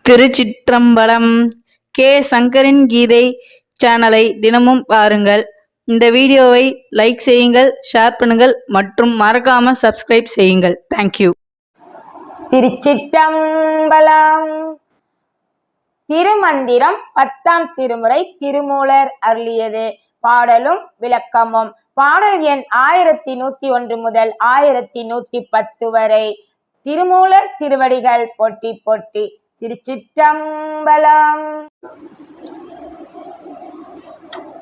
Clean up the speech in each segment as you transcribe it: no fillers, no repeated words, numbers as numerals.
திருச்சிற்றம்பலம். K சங்கரின் கீதை சேனலை தினமும் பாருங்கள். இந்த வீடியோவை லைக் செய்யுங்கள், ஷேர் பண்ணுங்கள் மற்றும் மறக்காம சப்ஸ்கிரைப் செய்யுங்கள். தேங்க்யூ. திருச்சிற்றம்பலம். திருமந்திரம் 10ஆம் திருமுறை திருமூலர் அருளியது. பாடலும் விளக்கமும். பாடல் எண் 1101 முதல் 1110 வரை. திருமூலர் திருவடிகள் போற்றி போற்றி. திருச்சிற்றம்பலம்.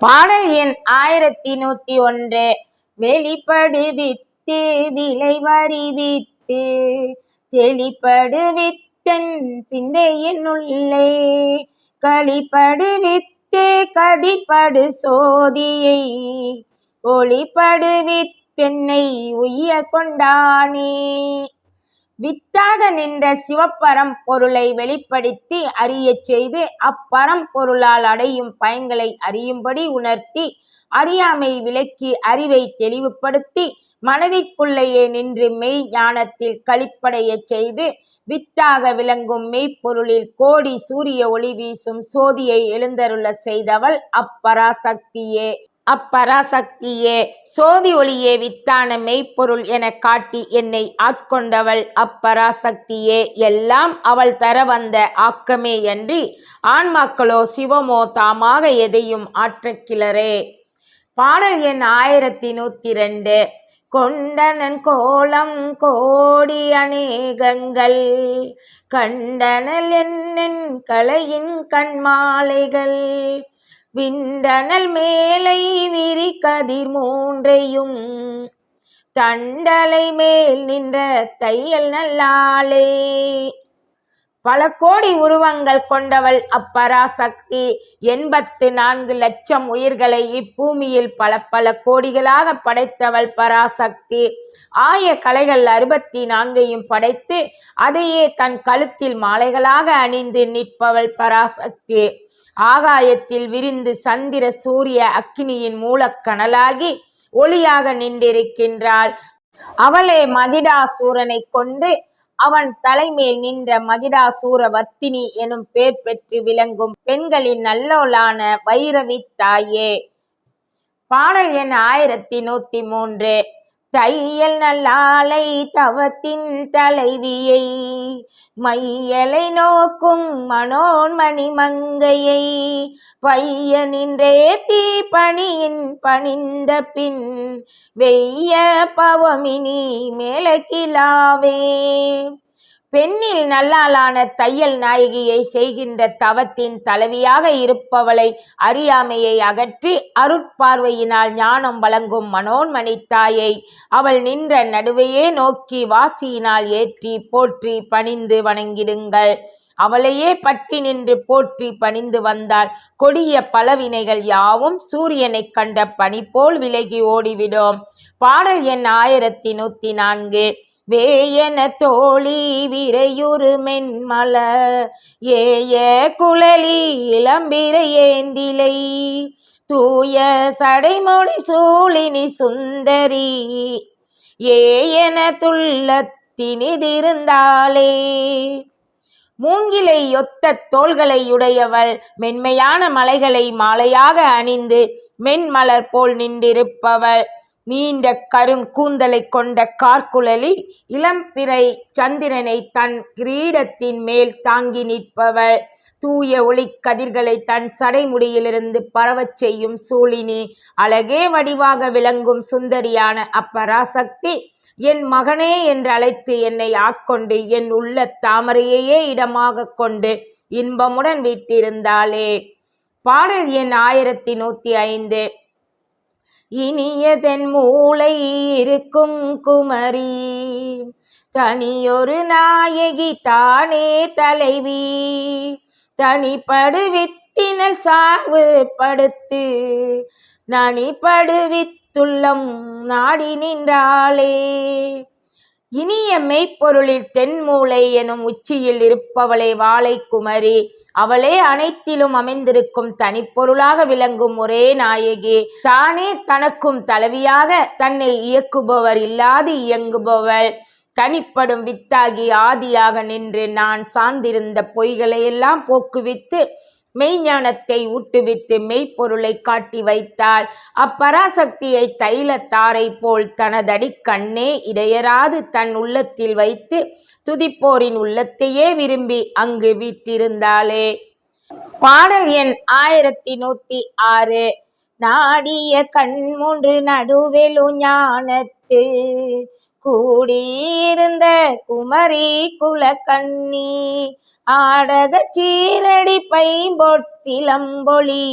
பாடல் எண் 1101. வெளிப்படுவித்து விளைவறிவித்து தெளிப்படுவித்தன் சிந்தையின் உள்ளே களிப்படுவித்து கதிப்படு சோதியை ஒளிப்படுவித்தென்னை உய்ய கொண்டானே. வித்தாக நின்ற சிவப்பரம் பொருளை வெளிப்படுத்தி அறிய செய்து அப்பரம் பொருளால் அடையும் பயன்களை அறியும்படி உணர்த்தி அறியாமை விலக்கி அறிவை தெளிவுபடுத்தி மனதிற்குள்ளேயே நின்று மெய் ஞானத்தில் களிப்படைய செய்து வித்தாக விளங்கும் மெய்ப்பொருளில் கோடி சூரிய ஒளி வீசும் சோதியை எழுந்தருள செய்தவள் அப்பராசக்தியே. அப்பராசக்தியே சோதி ஒளியே வித்தான மெய்ப்பொருள் என காட்டி என்னை ஆட்கொண்டவள் அப்பராசக்தியே. எல்லாம் அவள் தர வந்த ஆக்கமே அன்றி ஆன்மாக்களோ சிவமோ தாமாக எதையும் ஆற்றக்கிலரே. பாடல் எண் 1102. கொண்டனன் கோலம் கோடி அநேகங்கள் கண்டனல் என்னென் கலையின் கண்மாலைகள் விண்டனல் மேலை விரி கதிர் மூன்றையும் தண்டலை மேல் நின்ற தையல் நல்லாளே. பல கோடி உருவங்கள் கொண்டவள் அப்பராசக்தி. 84 லட்சம் உயிர்களை இப்பூமியில் பல பல கோடிகளாக படைத்தவள் பராசக்தி. ஆய கலைகள் 64ஐயும் படைத்து அதையே தன் கழுத்தில் மாலைகளாக அணிந்து நிற்பவள் பராசக்தி. ஆகாயத்தில் விரிந்து சந்திர சூரிய அக்கினியின் மூலக்கணலாகி ஒளியாக நின்றிருக்கின்றாள். அவளே மகிடாசூரனை கொண்டு அவன் தலைமேல் நின்ற மகிடாசூர வர்த்தினி எனும் பேர் பெற்று விளங்கும் பெண்களின் நல்லோளான வைரவி தாயே. பாடல் எண் 1103. தையல் நல்லாளை தவத்தின் தலைவியை மையலை நோக்கும் மனோன்மணி மங்கையை பைய நின்றே தீ பணியின் பணிந்த பின் வெய்ய பவமினி மேலகிலாவே. பெண்ணில் நல்லாளான தையல் நாயகியை செய்கின்ற தவத்தின் தலைவியாக இருப்பவளை அறியாமையை அகற்றி அருட்பார்வையினால் ஞானம் வழங்கும் மனோன்மணி தாயை அவள் நின்ற நடுவையே நோக்கி வாசியினால் ஏற்றி போற்றி பணிந்து வணங்கிடுங்கள். அவளையே பற்றி நின்று போற்றி பணிந்து வந்தால் கொடிய பலவினைகள் யாவும் சூரியனை கண்ட பனி போல் விலகி ஓடிவிடும். பாடல் எண் 1104. வேயன தோழி விரையுறு மென்மல ஏய குழலி இளம்பிரை ஏந்திலை தூய சடைமொழி சூழினி சுந்தரி ஏயன துள்ளத்தினிதிருந்தாளே. மூங்கிலை ஒத்த தோள்களை உடையவள் மென்மையான மலைகளை மாலையாக அணிந்து மென்மலர் போல் நின்றிருப்பவள். நீண்ட கருங்கூந்தலை கொண்ட கார்குழலி இளம்பிறை சந்திரனை தன் கிரீடத்தின் மேல் தாங்கி நிற்பவள். தூய ஒளி கதிர்களை தன் சடைமுடியிலிருந்து பரவச் செய்யும் சூழினி அழகே வடிவாக விளங்கும் சுந்தரியான அப்பராசக்தி என் மகனே என்று அழைத்து என்னை ஆட்கொண்டு என் உள்ள தாமரையையே இடமாக கொண்டு இன்பமுடன் வீட்டிருந்தாளே. பாடல் எண் 1105. இனியதென் மூளை இருக்கும் குமரி தனியொரு நாயகி தானே தலைவி தனிப்படுவித்தினல் சார்பு படுத்து நனிப்படுவித்துள்ளம் நாடி நின்றாளே. இனிய மெய்ப்பொருளில் தென்மூலை எனும் உச்சியில் இருப்பவளே வாளை குமரி. அவளே அனைத்திலும் அமைந்திருக்கும் தனிப்பொருளாக விளங்கும் ஒரே நாயகி. தானே தனக்கும் தலைவியாக தன்னை இயக்குபவர் இல்லாது இயங்குபவள். தனிப்படும் வித்தாகி ஆதியாக நின்று நான் சார்ந்திருந்த பொய்களையெல்லாம் போக்குவித்து மெய்ஞானத்தை ஊட்டுவித்து மெய்ப்பொருளை காட்டி வைத்தாள். அப்பராசக்தியை தைலத்தாரை போல் தனதடி கண்ணே இடையராது தன் உள்ளத்தில் வைத்து துதிப்போரின் உள்ளத்தையே விரும்பி அங்கு வீற்றிருந்தாளே. பாடல் எண் 1106. நாடிய கண்மூன்று நடுவெழு ஞானத்து கூடியிருந்த குமரி குலக்கண்ணி ஆடக சீரடி பைம்பொற்சிலம்பொலி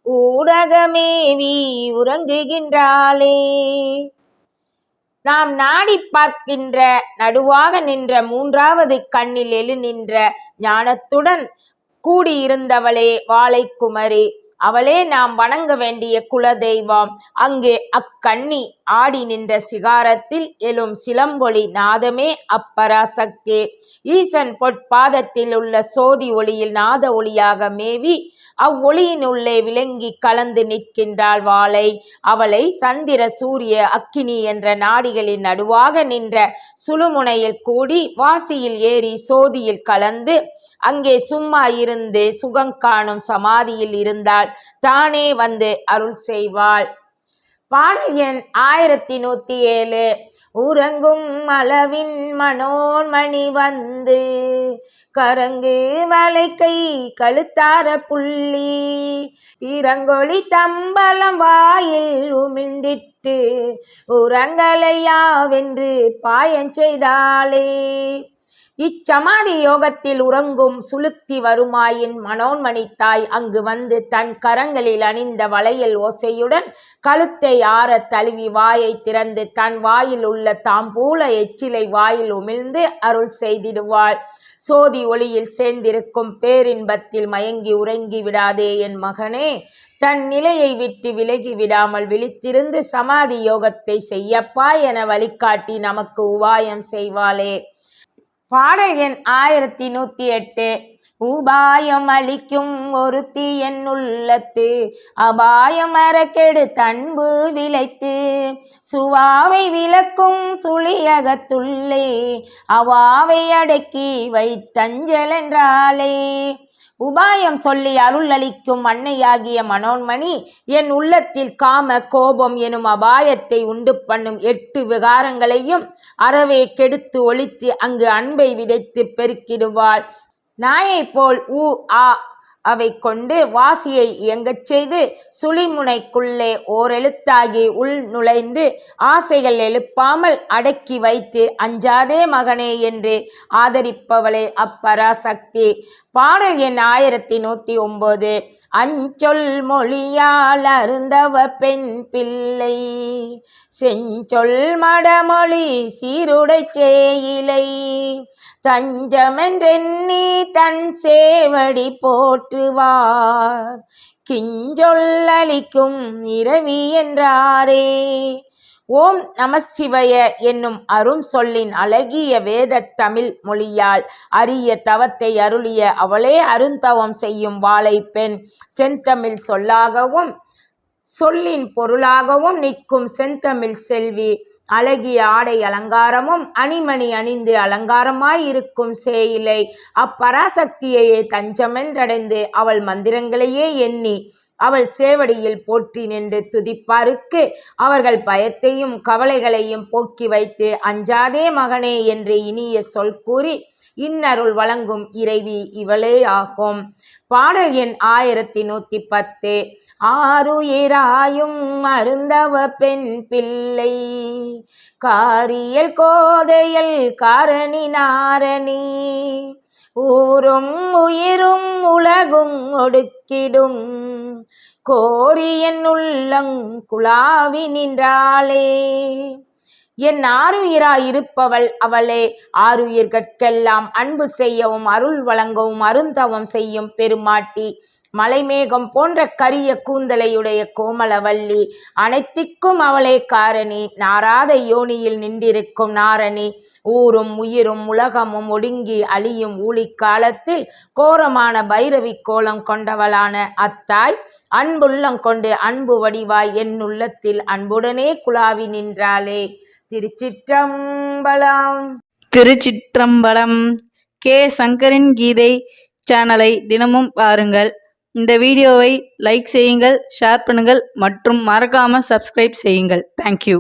ஊடகமேவி உறங்குகின்றாளே. நாம் நாடி பார்க்கின்ற நடுவாக நின்ற மூன்றாவது கண்ணில் எழு நின்ற ஞானத்துடன் கூடியிருந்தவளே வாழைக்குமரி. அவளே நாம் வணங்க வேண்டிய குலதெய்வம். அங்கு அக்கண்ணி ஆடி நின்ற சிகாரத்தில் எழும் சிலம்பொலி நாதமே அப்பராசக்தி. ஈசன் பொற்பாதத்தில் உள்ள சோதி ஒளியில் நாத ஒளியாக மேவி அவ்வொளியினுள்ளே விளங்கி கலந்து நிற்கின்றாள் வாளை. அவளை சந்திர சூரிய அக்கினி என்ற நாடிகளின் நடுவாக நின்ற சுழுமுனையில் கூடி வாசியில் ஏறி சோதியில் கலந்து அங்கே சும்மா இருந்து சுகங்காணும் சமாதியில் இருந்தால் தானே வந்து அருள் செய்வாள். பாடல் எண் 1107. உறங்கும் அளவின் மனோன்மணி வந்து கரங்கு வளைக்கை கழுத்தார புள்ளி இரங்கொழி தம்பலம் வாயில் உமிழ்ந்திட்டு உரங்களையாவென்று பாயஞ்செய்தாளே. இச்சமாதி யோகத்தில் உறங்கும் சுளுத்தி வருமாயின் மனோன்மணி தாய் அங்கு வந்து தன் கரங்களில் அணிந்த வளையல் ஓசையுடன் கழுத்தை ஆற தழுவி வாயை திறந்து தன் வாயில் உள்ள தாம்பூல எச்சிலை வாயில் உமிழ்ந்து அருள் செய்திடுவாள். சோதி ஒளியில் சேர்ந்திருக்கும் பேரின்பத்தில் மயங்கி உறங்கி விடாதே என் மகனே. தன் நிலையை விட்டு விலகி விடாமல் விழித்திருந்து சமாதி யோகத்தை செய்யப்பா என வழிகாட்டி நமக்கு உபாயம் செய்வாளே. பாடல் எண் 1108. உபாயம் அளிக்கும் ஒருத்தி என் உள்ளத்து அபாயம் அறக்கெடு தன்பு விளைத்து சுவாவை விளக்கும் சுழியகத்துள்ளே அவாவை அடக்கி வைத்தஞ்சலென்றாளே. உபாயம் சொல்லி அருள் அளிக்கும் அன்னையாகிய மனோன்மணி என் உள்ளத்தில் காம கோபம் எனும் அபாயத்தை உண்டு பண்ணும் 8 விகாரங்களையும் அறவே கெடுத்து ஒழித்து அங்கு அன்பை விதைத்து பெருக்கிடுவாள். நாயை போல் ஆ அவை கொண்டு வாசியை இயங்கச் செய்து சுழிமுனைக்குள்ளே ஓரெழுத்தாகி உள் நுழைந்து ஆசைகள் எழுப்பாமல் அடக்கி வைத்து அஞ்சாதே மகனே என்று ஆதரிப்பவளே அப்பராசக்தி. பாடல் எண் 1109. அஞ்சொல் மொழியால் அருந்தவ பெண் பிள்ளை செஞ்சொல் மடமொழி சீருடை சேயிலை தஞ்சமென்றெண்ணி தன் சேவடி போற்றுவார் கிஞ்சொல் அளிக்கும் இரவி என்றாரே. ஓம் நமசிவய என்னும் அரும் சொல்லின் அழகிய வேத தமிழ் மொழியால் அரிய தவத்தை அருளிய அவளே அருந்தவம் செய்யும் வாழை பெண். செந்தமிழ் சொல்லாகவும் சொல்லின் பொருளாகவும் நிற்கும் செந்தமிழ் செல்வி. அழகிய ஆடை அலங்காரமும் அணிமணி அணிந்து அலங்காரமாய் இருக்கும் சேயிலை அப்பராசக்தியையே தஞ்சமென்றடைந்து அவள் மந்திரங்களையே எண்ணி அவள் சேவடியில் போற்றி நின்று துதிப்பாருக்கு அவர்கள் பயத்தையும் கவலைகளையும் போக்கி வைத்து அஞ்சாதே மகனே என்று இனிய சொல் கூறி இன்னருள் வழங்கும் இறைவி இவளே ஆகும். பாடல் எண் 1110. ஆருயிராயும் அருந்தவ பெண் பிள்ளை காரியல் கோதையல் காரணி நாரணி ஊரும் உயிரும் உலகும் ஒடுக்கிடும் கோரியன் உள்ளங் குழாவி நின்றாளே. என் ஆருயிராய் இருப்பவள் அவளே. ஆருயிர்கட்கெல்லாம் அன்பு செய்யவும் அருள் வழங்கவும் அருந்தவம் செய்யும் பெருமாட்டி. மலைமேகம் போன்ற கரிய கூந்தலையுடைய கோமலவல்லி. அனைத்திற்கும் அவளே காரணி. நாராத யோனியில் நின்றிருக்கும் நாரணி. ஊரும் உயிரும் உலகமும் ஒடுங்கி அழியும் ஊழிக்காலத்தில் கோரமான பைரவி கோலம் கொண்டவளான அத்தாய் அன்புள்ளம் கொண்டு அன்பு வடிவாய் என் உள்ளத்தில் அன்புடனே குழாவி நின்றாளே. திருச்சிற்றம்பலம். திருச்சிற்றம்பலம். கே சங்கரின் கீதை சேனலை தினமும் பாருங்கள். இந்த வீடியோவை லைக் செய்யுங்கள், ஷேர் பண்ணுங்கள் மற்றும் மறக்காம சப்ஸ்கிரைப் செய்யுங்கள். தேங்க்யூ.